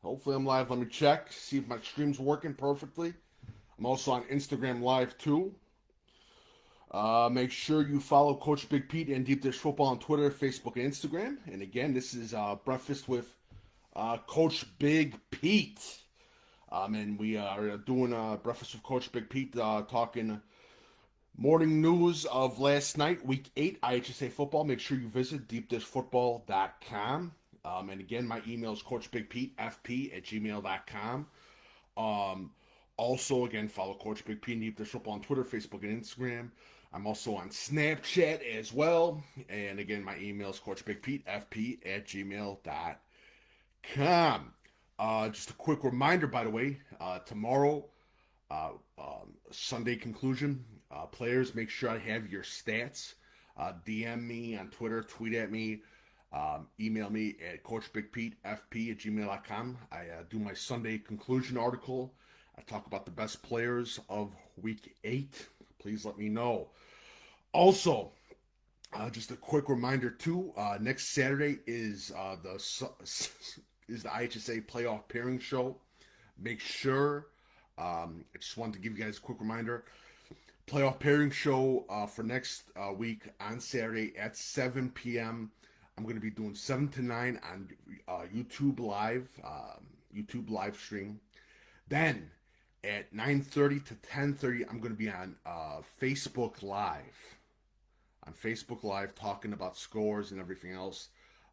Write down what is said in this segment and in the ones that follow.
Hopefully I'm live. Let me check, see if my stream's working perfectly. I'm also on Instagram Live too. Make sure you follow Coach Big Pete and Deep Dish Football on Twitter, Facebook, and Instagram. And again, this is Breakfast with Coach Big Pete. And we are doing Breakfast with Coach Big Pete, talking morning news of last night, week 8, IHSA football. Make sure you visit deepdishfootball.com. And again, my email is coachbigpetefp@gmail.com. Um, Also, again, follow Coach Big P and Deep Dish Football on Twitter, Facebook, and Instagram. I'm also on Snapchat as well. And again, my email is coachbigpetefp@gmail.com. Just a quick reminder, by the way, tomorrow, Sunday conclusion, players, make sure I have your stats. DM me on Twitter, tweet at me, email me at coachbigpetefp@gmail.com. I do my Sunday conclusion article. I talk about the best players of week 8. Please let me know. Also, just a quick reminder too. Next Saturday is the IHSA Playoff Pairing Show. Make sure. I just wanted to give you guys a quick reminder. Playoff Pairing Show for next week on Saturday at 7 p.m. I'm going to be doing 7 to 9 on YouTube Live, YouTube live stream. Then at 9:30 to 10:30, I'm going to be on Facebook Live. On Facebook Live, talking about scores and everything else.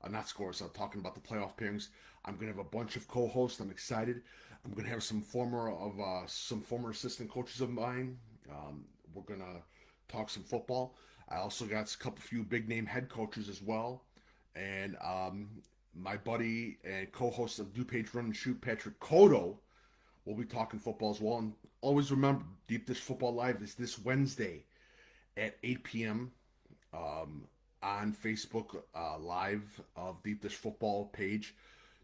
Not scores, I'm talking about the playoff pairings. I'm going to have a bunch of co-hosts. I'm excited. I'm going to have some former assistant coaches of mine. We're going to talk some football. I also got a few big name head coaches as well. And my buddy and co-host of DuPage Run and Shoot, Patrick Cotto, will be talking football as well. And always remember, Deep Dish Football Live is this Wednesday at 8 p.m. On Facebook Live of Deep Dish Football page.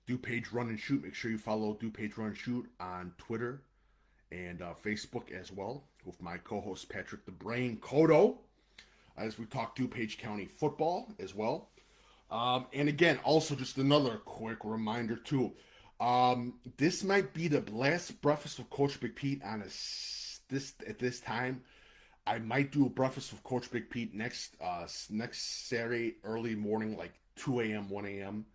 DuPage Run and Shoot. Make sure you follow DuPage Run and Shoot on Twitter and Facebook as well, with my co-host Patrick the Brain Cotto, as we talk DuPage County football as well. And again, also just another quick reminder too. This might be the last breakfast with Coach Big Pete on at this time. I might do a breakfast with Coach Big Pete next Saturday early morning, like 2 a.m., 1 a.m.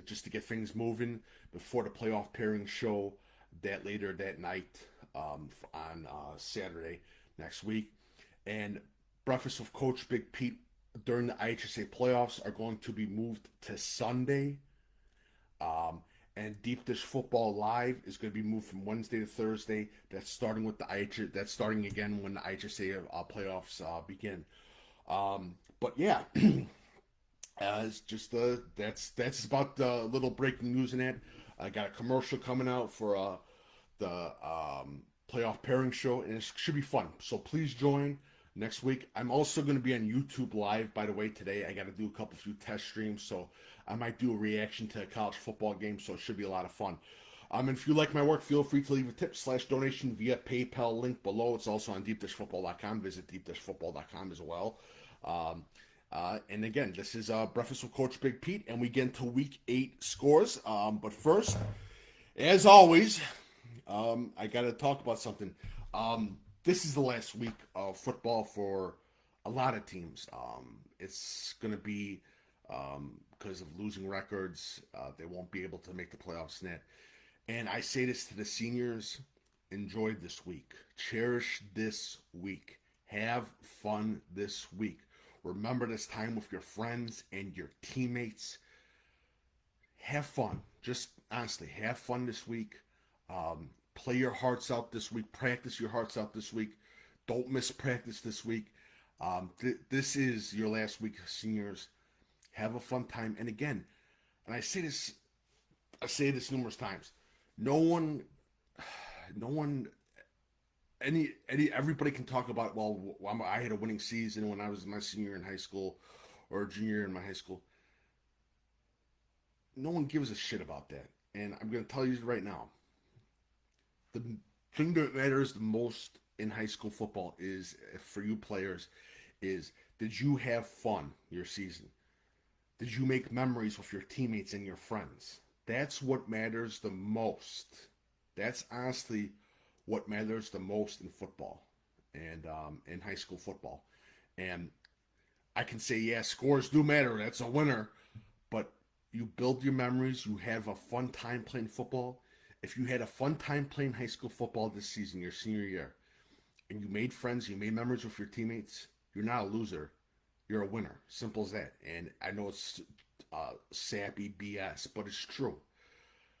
Just to get things moving before the playoff pairing show later that night on Saturday next week. And breakfast with Coach Big Pete during the IHSA playoffs are going to be moved to Sunday. And Deep Dish Football Live is going to be moved from Wednesday to Thursday. That's starting again when the IHSA playoffs begin. But yeah, it's just that's about the little breaking news in it. I got a commercial coming out for the playoff pairing show, and it should be fun. So please join next week. I'm also going to be on YouTube Live, by the way, today. I got to do a few test streams, so I might do a reaction to a college football game, so it should be a lot of fun. And if you like my work, feel free to leave a tip/donation via PayPal link below. It's also on deepdishfootball.com. Visit deepdishfootball.com as well. And again, this is Breakfast with Coach Big Pete, and we get into Week 8 scores. But first, as always, I got to talk about something. This is the last week of football for a lot of teams. It's going to be, because of losing records, they won't be able to make the playoffs net. And I say this to the seniors: enjoy this week. Cherish this week. Have fun this week. Remember this time with your friends and your teammates. Have fun. Just honestly, have fun this week. Play your hearts out this week. Practice your hearts out this week. Don't miss practice this week. This is your last week, seniors. Have a fun time. And again, and I say this numerous times. Everybody can talk about, well, I had a winning season when I was my senior in high school or junior in my high school. No one gives a shit about that. And I'm going to tell you right now, the thing that matters the most in high school football is, for you players, is did you have fun your season? Did you make memories with your teammates and your friends? That's what matters the most. That's honestly what matters the most in football and in high school football. And I can say, yeah, scores do matter. That's a winner. But you build your memories. You have a fun time playing football. If you had a fun time playing high school football this season, your senior year, and you made friends, you made memories with your teammates, you're not a loser. You're a winner. Simple as that. And I know it's sappy BS, but it's true.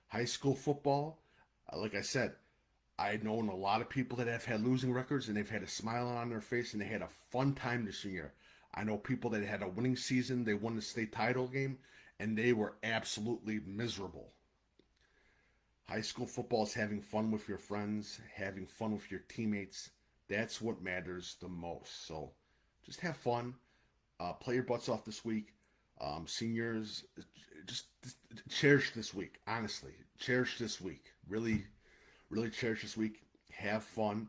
High school football, like I said, I've known a lot of people that have had losing records and they've had a smile on their face and they had a fun time this year. I know people that had a winning season, they won the state title game, and they were absolutely miserable. High school football is having fun with your friends, having fun with your teammates. That's what matters the most. So just have fun. Play your butts off this week. Seniors, just cherish this week. Honestly, cherish this week. Really, really cherish this week. Have fun.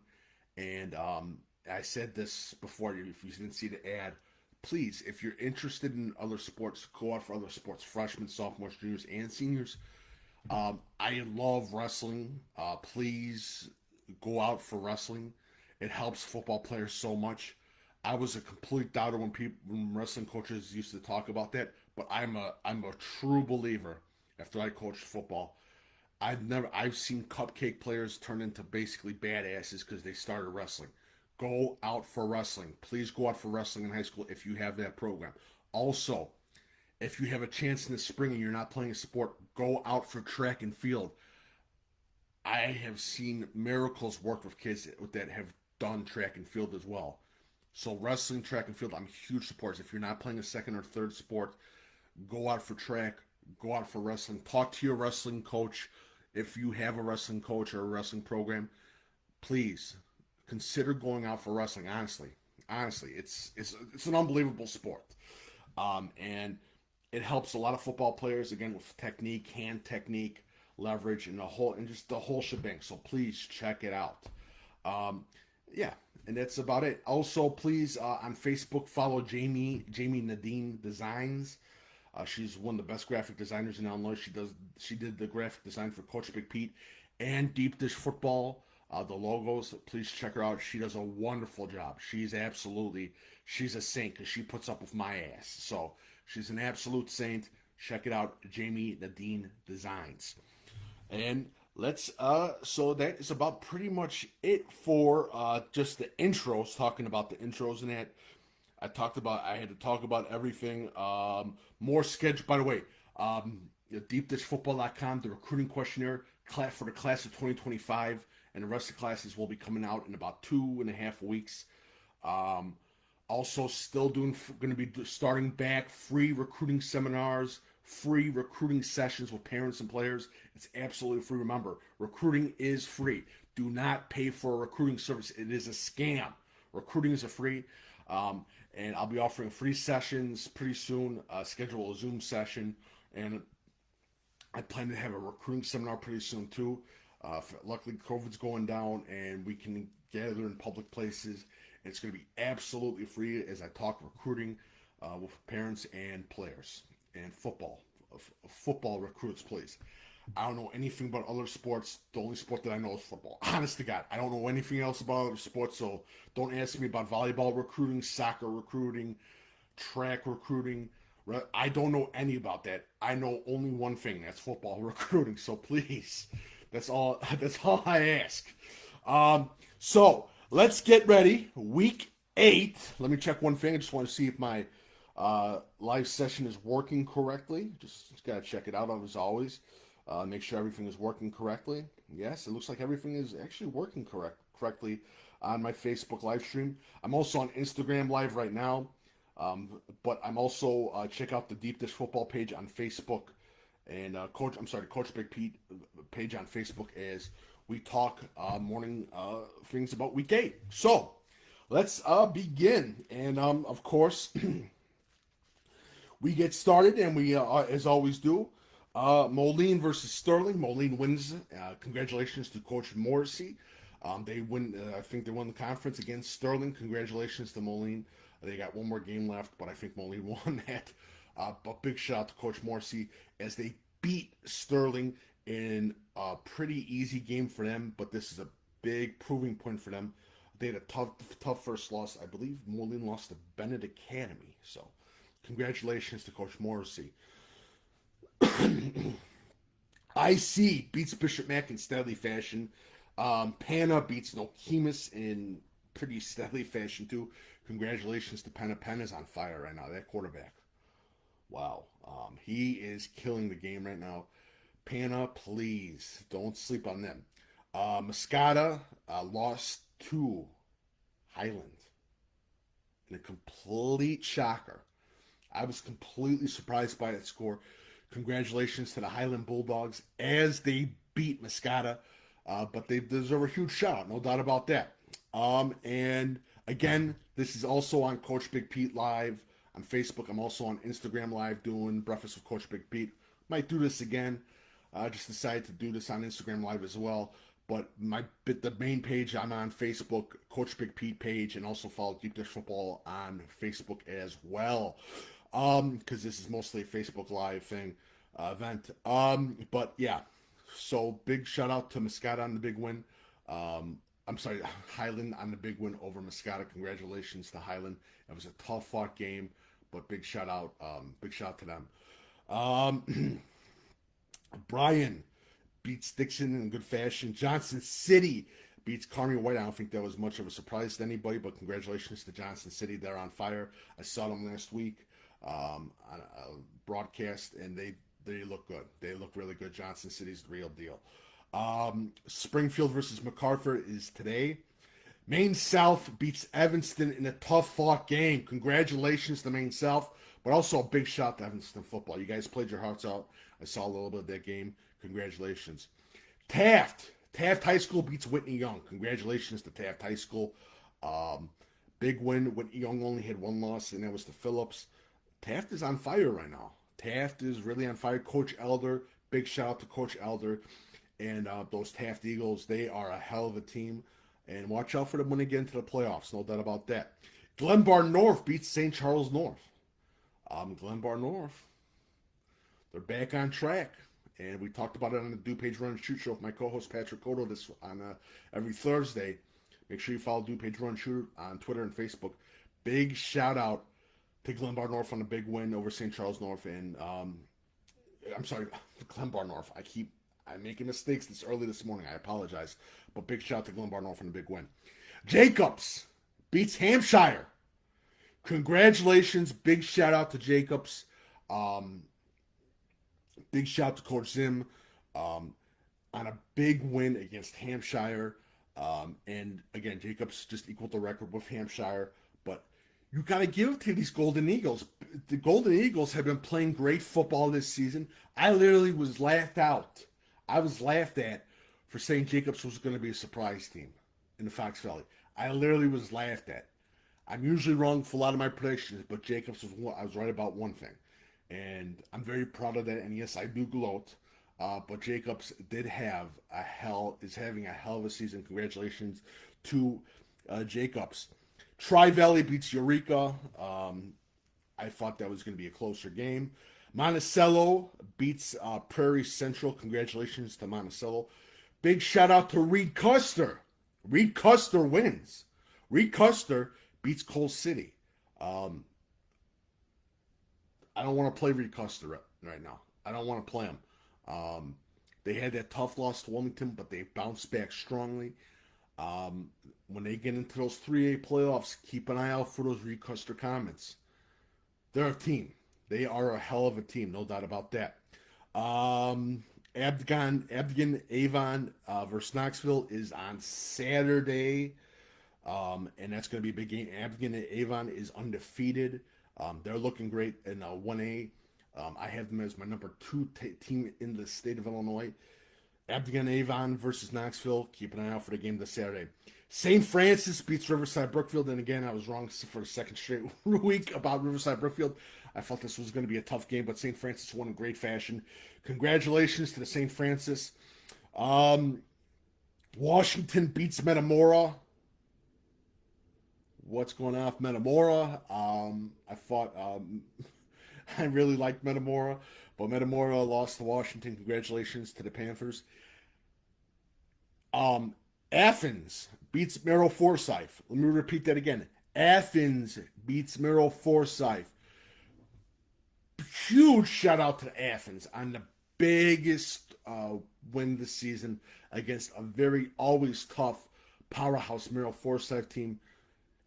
And I said this before. If you didn't see the ad, please, if you're interested in other sports, go out for other sports. Freshmen, sophomores, juniors, and seniors. I love wrestling. Please go out for wrestling. It helps football players so much. I was a complete doubter when wrestling coaches used to talk about that, but I'm a true believer after I coached football. I've seen cupcake players turn into basically badasses because they started wrestling. Go out for wrestling. Please go out for wrestling in high school if you have that program. Also, if you have a chance in the spring and you're not playing a sport, go out for track and field. I have seen miracles work with kids that have done track and field as well. So wrestling, track and field, I'm huge supporters. If you're not playing a second or third sport, go out for track, go out for wrestling. Talk to your wrestling coach. If you have a wrestling coach or a wrestling program, please consider going out for wrestling. Honestly, it's an unbelievable sport, and it helps a lot of football players again with technique, hand technique, leverage, and just the whole shebang. So please check it out. Yeah, and that's about it. Also, please on Facebook follow Jamie Nadine Designs. She's one of the best graphic designers in Illinois. She did the graphic design for Coach Big Pete and Deep Dish Football. The logos, please check her out. She does a wonderful job. She's a saint because she puts up with my ass. So she's an absolute saint. Check it out, Jamie Nadine Designs. And so that is about pretty much it for just the intros, talking about the intros and that. I had to talk about everything. More schedule, by the way, deepdishfootball.com, the recruiting questionnaire for the class of 2025, and the rest of the classes will be coming out in about 2.5 weeks. Also, still going to be starting back free recruiting seminars, free recruiting sessions with parents and players. It's absolutely free. Remember, recruiting is free. Do not pay for a recruiting service. It is a scam. Recruiting is a free. And I'll be offering free sessions pretty soon. Schedule a Zoom session, and I plan to have a recruiting seminar pretty soon too. Luckily, COVID's going down, and we can gather in public places. It's going to be absolutely free as I talk recruiting with parents and players and football recruits, please. I don't know anything about other sports. The only sport that I know is football. Honest to God, I don't know anything else about other sports, so don't ask me about volleyball recruiting, soccer recruiting, track recruiting. I don't know any about that. I know only one thing, that's football recruiting, so please. That's all I ask. So let's get ready. Week 8. Let me check one thing. I just want to see if my live session is working correctly. Just got to check it out as always. Make sure everything is working correctly. Yes, it looks like everything is actually working correctly on my Facebook live stream. I'm also on Instagram live right now, but I'm also check out the Deep Dish Football page on Facebook and Coach Big Pete page on Facebook as we talk morning things about Week 8. So let's begin, and of course we get started, and we as always do. Moline versus Sterling. Moline wins. Congratulations to Coach Morrissey. They win. I think they won the conference against Sterling. Congratulations to Moline. They got one more game left, but I think Moline won that. But big shout out to Coach Morrissey as they beat Sterling in a pretty easy game for them, but this is a big proving point for them. They had a tough first loss. I believe Moline lost to Bennett Academy. So, congratulations to Coach Morrissey. IC beats Bishop Mack in steadily fashion. Pana beats Nokemis in pretty steadily fashion too. Congratulations to Pana. Pana's on fire right now. That quarterback. Wow. He is killing the game right now. Pana, please don't sleep on them. Moscata lost to Highland in a complete shocker. I was completely surprised by that score. Congratulations to the Highland Bulldogs as they beat Moscata. But they deserve a huge shout out, no doubt about that. And again, this is also on Coach Big Pete Live on Facebook. I'm also on Instagram Live doing Breakfast with Coach Big Pete. Might do this again. I just decided to do this on Instagram Live as well. But the main page, I'm on Facebook, Coach Big Pete page, and also follow Deep Dish Football on Facebook as well. Because this is mostly a Facebook Live event. But yeah, so big shout out to Moscata on the big win. I'm sorry, Highland on the big win over Moscata. Congratulations to Highland. It was a tough fought game, but big shout out to them. Bryan beats Dixon in good fashion. Johnson City beats Carmi White. I don't think that was much of a surprise to anybody, but congratulations to Johnson City. They're on fire. I saw them last week on a broadcast, and they look good. They look really good. Johnson City's the real deal. Springfield versus MacArthur is today. Maine South beats Evanston in a tough-fought game. Congratulations to Maine South, but also a big shot to Evanston football. You guys played your hearts out. I saw a little bit of that game. Congratulations. Taft High School beats Whitney Young. Congratulations to Taft High School. Big win. Whitney Young only had one loss, and that was to Phillips. Taft is on fire right now. Taft is really on fire. Coach Elder, big shout out to Coach Elder. And those Taft Eagles, they are a hell of a team. And watch out for them when they get into the playoffs. No doubt about that. Glenbar North beats St. Charles North. Glenbar North, they're back on track. And we talked about it on the DuPage Run and Shoot show with my co-host Patrick Cotto on every Thursday. Make sure you follow DuPage Run and Shoot on Twitter and Facebook. Big shout out to Glenbar North on a big win over St. Charles North. And I'm sorry, Glenbar North. I'm making mistakes this early this morning. I apologize. But big shout out to Glenbar North on a big win. Jacobs beats Hampshire. Congratulations. Big shout out to Jacobs. Big shout out to Coach Zim on a big win against Hampshire. And again, Jacobs just equaled the record with Hampshire. But you got to give it to these Golden Eagles. The Golden Eagles have been playing great football this season. I literally was laughed out. I was laughed at for saying Jacobs was going to be a surprise team in the Fox Valley. I literally was laughed at. I'm usually wrong for a lot of my predictions, but Jacobs I was right about one thing. And I'm very proud of that. And yes, I do gloat. But Jacobs is having a hell of a season. Congratulations to Jacobs. Tri-Valley beats Eureka. I thought that was going to be a closer game. Monticello beats Prairie Central. Congratulations to Monticello. Big shout out to Reed Custer. Reed Custer wins. Reed Custer beats Coal City. I don't want to play Reed Custer right now. I don't want to play them. They had that tough loss to Wilmington, but they bounced back strongly. When they get into those 3A playoffs, keep an eye out for those Reed Custer comments. They're a team. They are a hell of a team, no doubt about that. Abdigan Avon versus Knoxville is on Saturday, and that's going to be a big game. Abdigan Avon is undefeated. They're looking great in 1A. I have them as my number 2 team in the state of Illinois. Abdigan Avon versus Knoxville. Keep an eye out for the game this Saturday. St. Francis beats Riverside Brookfield. And again, I was wrong for the second straight week about Riverside Brookfield. I felt this was going to be a tough game, but St. Francis won in great fashion. Congratulations to the St. Francis. Washington beats Metamora. What's going on with Metamora? I thought I really liked Metamora, But Metamora lost to Washington. Congratulations to the Panthers. Athens beats Merrill Forsyth. Let me repeat that again. Athens beats Merrill Forsyth. Huge shout out to Athens on the biggest win this season against a very always tough powerhouse Merrill Forsyth team.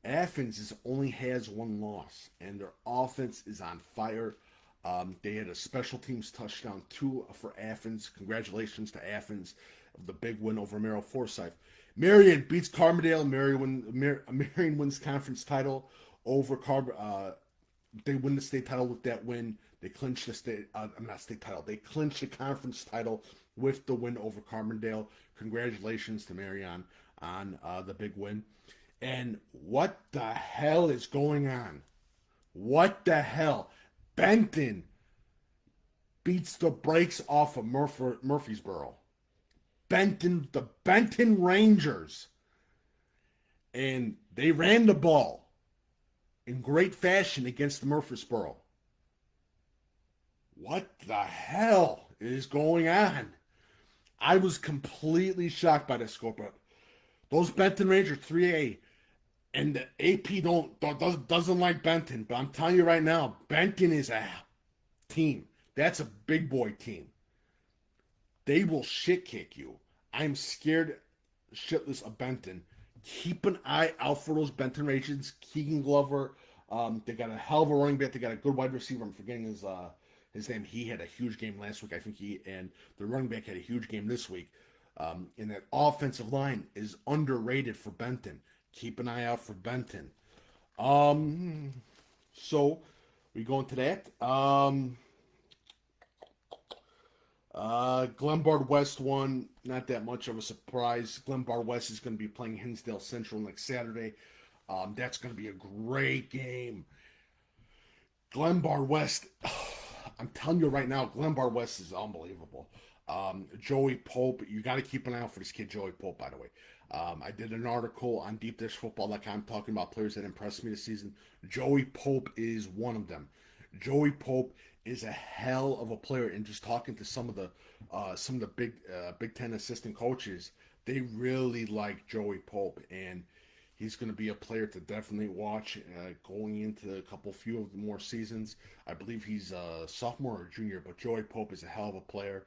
Athens only has one loss, and their offense is on fire. They had a special teams touchdown too for Athens. Congratulations to Athens of the big win over Merrill Forsyth. Marion beats Carbondale. Marion wins conference title over they win the state title with that win. They clinch the not state title. They clinch the conference title with the win over Carbondale. Congratulations to Marion on the big win. And what the hell is going on? What the hell? Benton beats the brakes off of Murfreesboro. The Benton Rangers. And they ran the ball in great fashion against Murfreesboro. What the hell is going on? I was completely shocked by this score, but those Benton Rangers 3A, and the AP doesn't like Benton, but I'm telling you right now, Benton is a team. That's a big boy team. They will shit kick you. I'm scared shitless of Benton. Keep an eye out for those Benton Rangers. Keegan Glover. They got a hell of a running back. They got a good wide receiver. I'm forgetting his name. He had a huge game last week. I think the running back had a huge game this week. And that offensive line is underrated for Benton. Keep an eye out for Benton. So we go into that. Glenbard West won. Not that much of a surprise. Glenbard West is going to be playing Hinsdale Central next Saturday. That's going to be a great game. Glenbard West, I'm telling you right now, Glenbard West is unbelievable. Joey Pope, you got to keep an eye out for this kid, Joey Pope, by the way. I did an article on DeepDishFootball.com talking about players that impressed me this season. Joey Pope is one of them. Joey Pope is a hell of a player, and just talking to some of the Big Ten assistant coaches, they really like Joey Pope, and he's going to be a player to definitely watch going into a few of the more seasons. I believe he's a sophomore or junior, but Joey Pope is a hell of a player.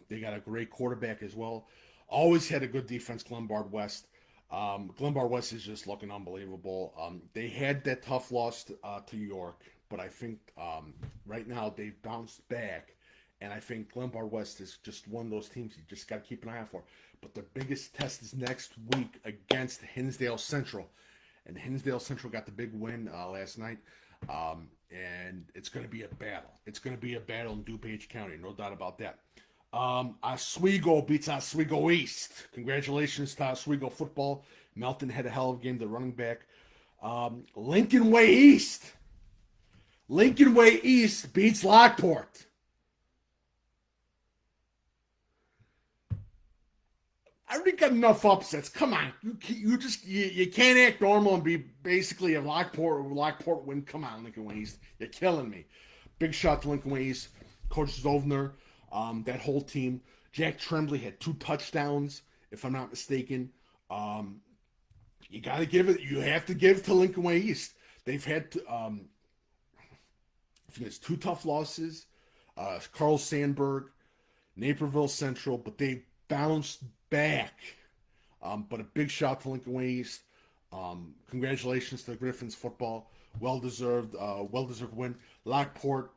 They got a great quarterback as well. Always had a good defense, Glenbard West. Glenbard West is just looking unbelievable. They had that tough loss to York, but I think right now they've bounced back, and I think Glenbard West is just one of those teams you just got to keep an eye out for. But the biggest test is next week against Hinsdale Central, and Hinsdale Central got the big win last night, and it's going to be a battle. It's going to be a battle in DuPage County, no doubt about that. Oswego beats Oswego East. Congratulations to Oswego football. Melton had a hell of a game, the running back. Lincoln Way East. Lincoln Way East beats Lockport. I already got enough upsets. Come on, you can't act normal and be basically a Lockport win. Come on, Lincoln Way East, you're killing me. Big shot to Lincoln Way East. Coach Zovner, that whole team. Jack Tremblay had 2 touchdowns, if I'm not mistaken. You gotta give it. You have to give to Lincoln Way East. They've had I think it's 2 tough losses. Carl Sandburg, Naperville Central, but they bounced back. But a big shot to Lincoln Way East. Congratulations to the Griffins football. Well-deserved win. Lockport,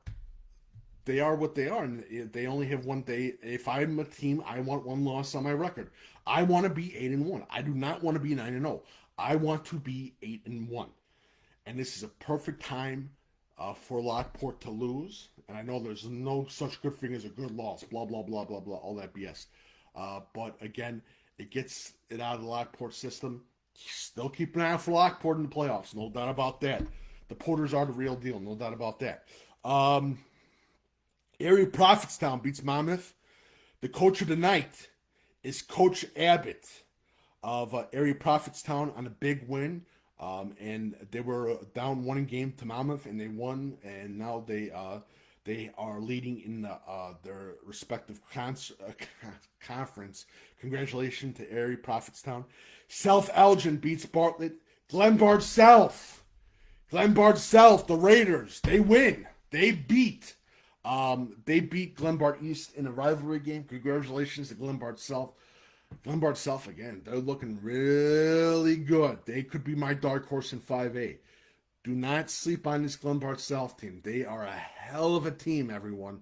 they are what they are, and they only have one day. If I'm a team, I want 1 loss on my record. I want to be 8-1. I do not want to be 9-0. I want to be 8-1. And this is a perfect time for Lockport to lose. And I know there's no such good thing as a good loss. Blah, blah, blah, blah, blah, all that BS. But again, it gets it out of the Lockport system. Still keep an eye out for Lockport in the playoffs. No doubt about that. The Porters are the real deal. No doubt about that. Erie Prophetstown beats Monmouth. The coach of the night is Coach Abbott of Erie Prophetstown on a big win. And they were down 1 game to Monmouth, and they won. And now they They are leading in their respective conference. Congratulations to Erie, Prophetstown. South Elgin beats Bartlett. Glenbard South, the Raiders, they win. They beat Glenbard East in a rivalry game. Congratulations to Glenbard South. Glenbard South, again, they're looking really good. They could be my dark horse in 5A. Do not sleep on this Glenbard South team. They are a hell of a team, everyone.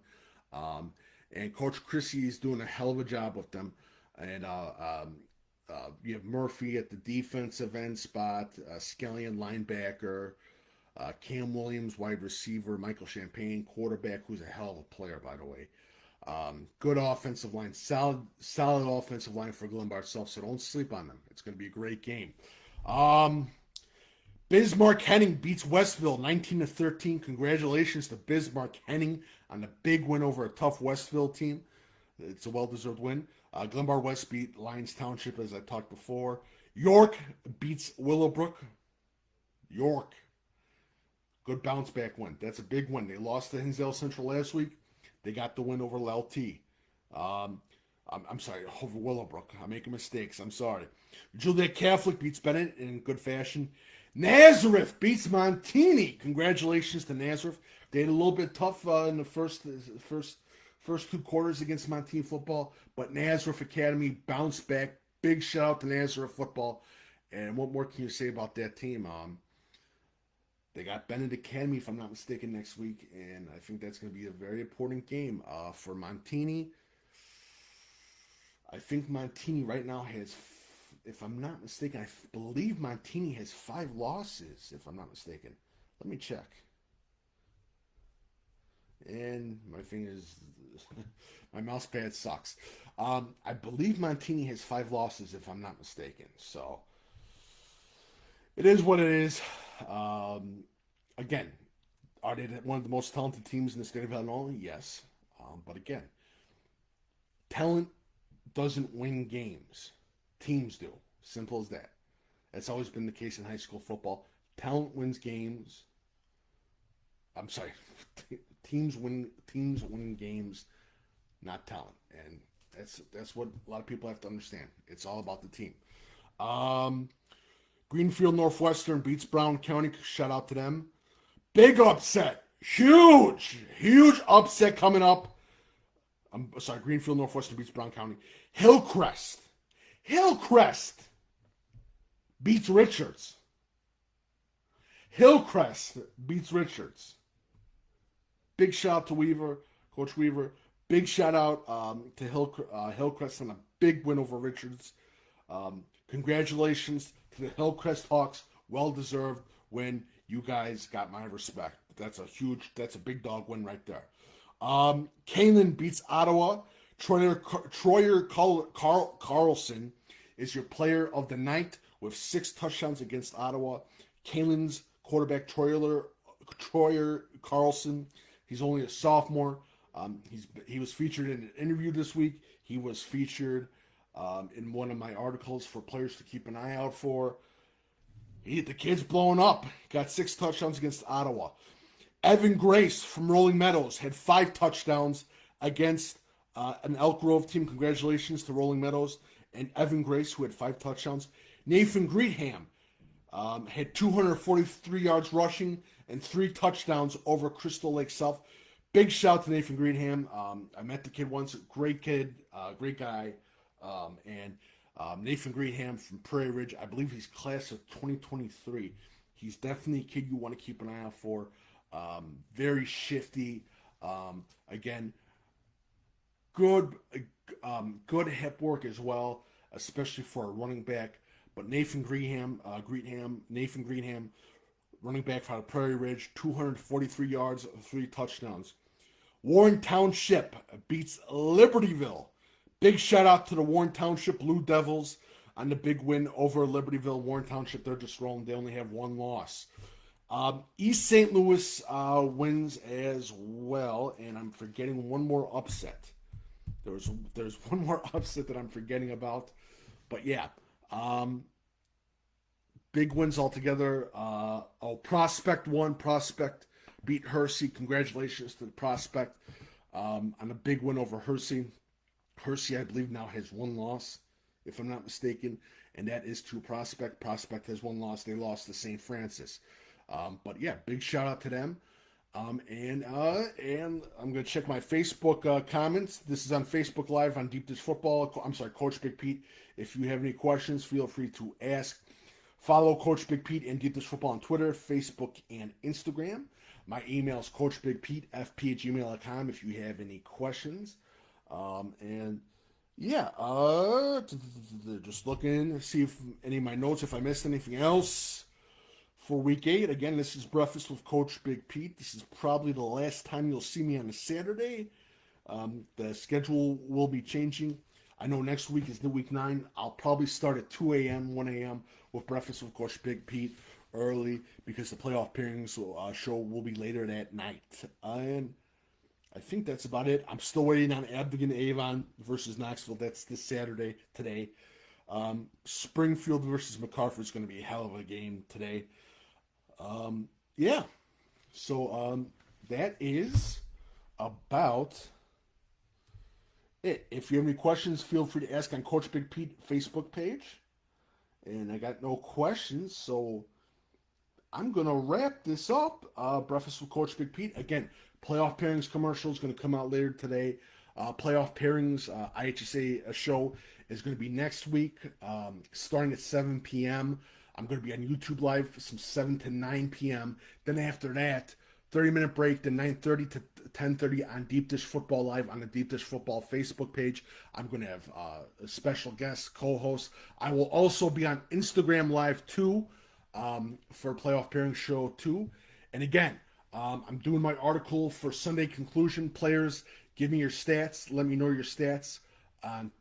And Coach Chrissy is doing a hell of a job with them. And you have Murphy at the defensive end spot, Skellion linebacker, Cam Williams wide receiver, Michael Champagne quarterback, who's a hell of a player, by the way. Good offensive line, solid offensive line for Glenbard South, so don't sleep on them. It's going to be a great game. Bismarck Henning beats Westville 19-13. Congratulations to Bismarck Henning on the big win over a tough Westville team. It's a well-deserved win. Glenbard West beat Lyons Township, as I talked before. York beats Willowbrook. York. Good bounce-back win. That's a big win. They lost to Hinsdale Central last week. They got the win over LT. I'm sorry, over Willowbrook. I'm making mistakes. I'm sorry. Juliet Catholic beats Bennett in good fashion. Nazareth beats Montini. Congratulations to Nazareth. They had a little bit tough in the first 2 quarters against Montini football, but Nazareth Academy bounced back. Big shout out to Nazareth football. And what more can you say about that team? They got Bennett Academy, if I'm not mistaken, next week, and I think that's going to be a very important game for Montini. I think Montini right now has, if I'm not mistaken, I believe Montini has 5 losses, if I'm not mistaken. Let me check. And my thing is, my mouse pad sucks. I believe Montini has 5 losses, if I'm not mistaken. So, it is what it is. Again, are they one of the most talented teams in the state of Illinois? Yes. But again, talent doesn't win games. Teams do. Simple as that. That's always been the case in high school football. Talent wins games. I'm sorry. Teams win games, not talent. And that's what a lot of people have to understand. It's all about the team. Greenfield Northwestern beats Brown County. Shout out to them. Big upset. Huge upset coming up. I'm sorry, Greenfield Northwestern beats Brown County. Hillcrest beats Richards. Hillcrest beats Richards. Big shout out to Weaver, Coach Weaver. Big shout out to Hillcrest on a big win over Richards. Congratulations to the Hillcrest Hawks. Well-deserved win. You guys got my respect. That's a big dog win right there. Kaneland beats Ottawa. Troyer Carlson is your player of the night with 6 touchdowns against Ottawa. Kaneland's quarterback, Troyer Carlson, he's only a sophomore. He was featured in an interview this week. He was featured in one of my articles for players to keep an eye out for. The kid's blowing up. Got 6 touchdowns against Ottawa. Evan Grace from Rolling Meadows had 5 touchdowns against an Elk Grove team. Congratulations to Rolling Meadows and Evan Grace, who had 5 touchdowns. Nathan Greenham had 243 yards rushing and 3 touchdowns over Crystal Lake South. Big shout to Nathan Greenham. I met the kid once. Great kid, great guy. And Nathan Greenham from Prairie Ridge. I believe he's class of 2023. He's definitely a kid you want to keep an eye out for. Very shifty. Again, good hip work as well, especially for a running back. But Nathan Greenham, running back for Prairie Ridge, 243 yards, 3 touchdowns. Warren Township beats Libertyville. Big shout out to the Warren Township Blue Devils on the big win over Libertyville. Warren Township, they're just rolling. They only have 1 loss. East St. Louis wins as well, and I'm forgetting one more upset. There's one more upset that I'm forgetting about, but yeah, big wins altogether. Prospect won. Prospect beat Hersey. Congratulations to the prospect on a big win over Hersey. Hersey, I believe, now has one loss, if I'm not mistaken, and that is to Prospect. Prospect has one loss. They lost to St. Francis. But yeah, big shout out to them. And I'm gonna check my Facebook comments. This is on Facebook Live on Deep Dish Football. I'm sorry, Coach Big Pete. If you have any questions, feel free to ask. Follow Coach Big Pete and Deep Dish Football on Twitter, Facebook, and Instagram. My email is coachbigpetefp@gmail.com if you have any questions. And yeah, just looking to see if any of my notes, if I missed anything else for week 8. Again, this is Breakfast with Coach Big Pete. This is probably the last time you'll see me on a Saturday. The schedule will be changing. I know next week is the week 9. I'll probably start at 2 a.m., 1 a.m. with Breakfast with Coach Big Pete early because the playoff pairings show will be later that night. And I think that's about it. I'm still waiting on Abingdon Avon versus Knoxville. That's this Saturday, today. Springfield versus MacArthur is going to be a hell of a game today. Yeah. So that is about it. If you have any questions, feel free to ask on Coach Big Pete Facebook page. And I got no questions, so I'm going to wrap this up. Breakfast with Coach Big Pete. Again, playoff pairings commercial is going to come out later today. Playoff pairings, IHSA show is going to be next week, starting at 7 p.m. I'm going to be on YouTube Live from 7 to 9 p.m. Then after that, 30-minute break, then 9:30 to 10:30 on Deep Dish Football Live on the Deep Dish Football Facebook page. I'm going to have a special guest co-host. I will also be on Instagram Live too for Playoff Pairing Show 2. And again, I'm doing my article for Sunday Conclusion. Players, give me your stats. Let me know your stats on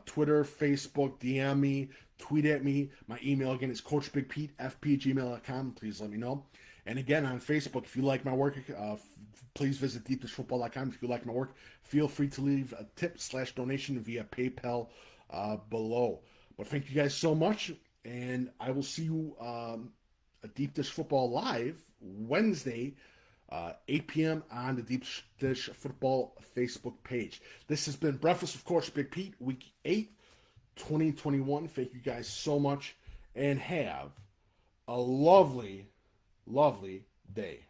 Twitter, Facebook, DM me, tweet at me. My email again is coachbigpetefp@gmail.com. Please let me know. And again, on Facebook, if you like my work, please visit deepdishfootball.com. If you like my work, feel free to leave a tip/donation via PayPal below. But thank you guys so much, and I will see you at Deep Dish Football Live Wednesday, 8 p.m. on the Deep Dish Football Facebook page. This has been Breakfast with Coach Big Pete, Week 8, 2021. Thank you guys so much, and have a lovely day.